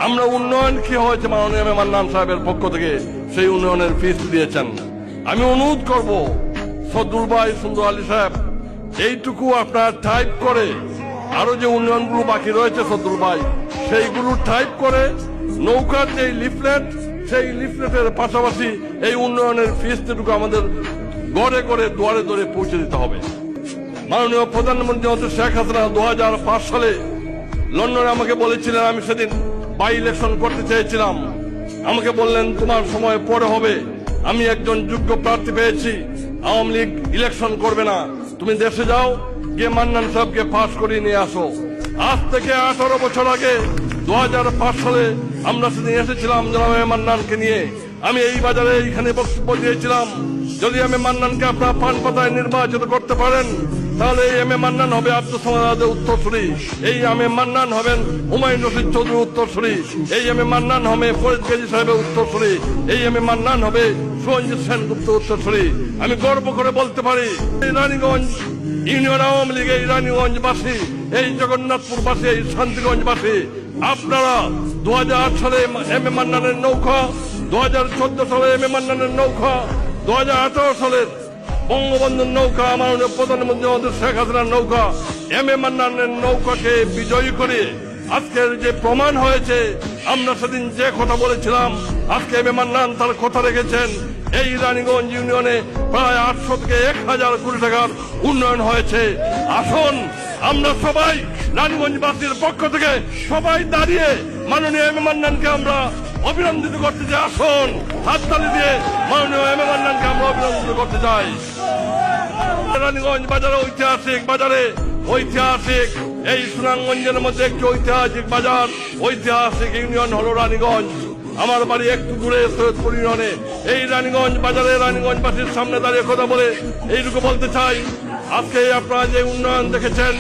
আমরা উন্নয়ন কি হয়েছে মাননীয় মান্নান সাহেবের পক্ষ থেকে সেই উন্নয়নের ফিস দিয়েছেন। আমি অনুরোধ করব সদরুল ভাই, সুন্দর আলী সাহেব, এইটুকু আপনার টাইপ করে আরো যে উন্নয়নগুলো বাকি রয়েছে সদরুল ভাই, সেইগুলো টাইপ করে নৌকার যে লিফলেট, সেই লিফলেটের পাশাপাশি এই উন্নয়নের ফিসটুকু আমাদের গড়ে গড়ে দুয়ারে দুয়ারে পৌঁছে দিতে হবে। মাননীয় প্রধানমন্ত্রী শেখ হাসিনা 2005 সালে লন্ডনে আমাকে বলেছিলেন, আমি সেদিন বাই ইলেকশন করতে চেয়েছিলাম, আমাকে বললেন তোমার সময় পরে হবে, আমি একজন যোগ্য প্রার্থী পেয়েছি, আওয়ামী লীগ ইলেকশন করবে না, তুমি দেশে যাও, গিয়ে মান্নান সাহেবকে পাশ করিয়ে নিয়ে আসো। আজ থেকে 18 বছর আগে 2005 সালে আমরা সেদিন এসেছিলাম জনাব মান্নানকে নিয়ে। আমি এই বাজারে এইখানে বক্তব্য দিয়েছিলাম, যদি আমি মান্নানকে আপনার পান পাতায় নির্বাচিত করতে পারেন তাহলে এই এম এ মান্নান হবে আব্দুল সামাদের উত্তরসূরি, এই এম এ মান্নান হবেন হুমায়ুন রশিদ চৌধুরীর উত্তরসূরি, এই এম এ মান্নান হবে ফরিদ গাজী সাহেবের উত্তরসূরি, এই এম এ মান্নান হবে সুরঞ্জিত সেনগুপ্ত উত্তরসূরি। আমি গর্ব করে বলতে পারি এই রানীগঞ্জ ইউনিয়ন আওয়ামী লীগ, এই রানীগঞ্জবাসী, এই জগন্নাথপুরবাসী, এই শান্তিগঞ্জবাসী, আপনারা 2008 সালে এম এ মান্নানের নৌকা, 2014 সালে এম এ মান্নানের নৌকা, 2018 সালের বঙ্গবন্ধুর নৌকা, মাননীয় প্রধানমন্ত্রী শেখ হাসিনার নৌকা, এম এ মান্নানের নৌকাকে বিজয়ী করে আজকের যে প্রমাণ হয়েছে, আমরা সেদিন যে কথা বলেছিলাম আজকে এম এ মান্নান তার কথা রেখেছেন। এই রানীগঞ্জ ইউনিয়নে প্রায় 800 থেকে 1000 কোটি টাকার উন্নয়ন হয়েছে। আসুন আমরা সবাই রানীগঞ্জবাসীর পক্ষ থেকে সবাই দাঁড়িয়ে মাননীয় এম এ মান্নানকে আমরা অভিনন্দিত করতে চাই। আসুন হাততালি দিয়ে মাননীয় এম এ মান্নানকে আমরা অভিনন্দিত করতে চাই। রানীগঞ্জ বাজারে ঐতিহাসিক বাজারে, ঐতিহাসিক এই সুনামগঞ্জের মধ্যে একটি ঐতিহাসিক বাজার, ঐতিহাসিক ইউনিয়ন হলো রানীগঞ্জ। আমার বাড়ি একটু দূরে সৈয়দপুর ইউনিয়নে। এই রানীগঞ্জ বাজারে রানীগঞ্জবাসীর সামনে দাঁড়িয়ে কথা বলে এইটুকু বলতে চাই, আজকে আপনারা যে উন্নয়ন দেখেছেন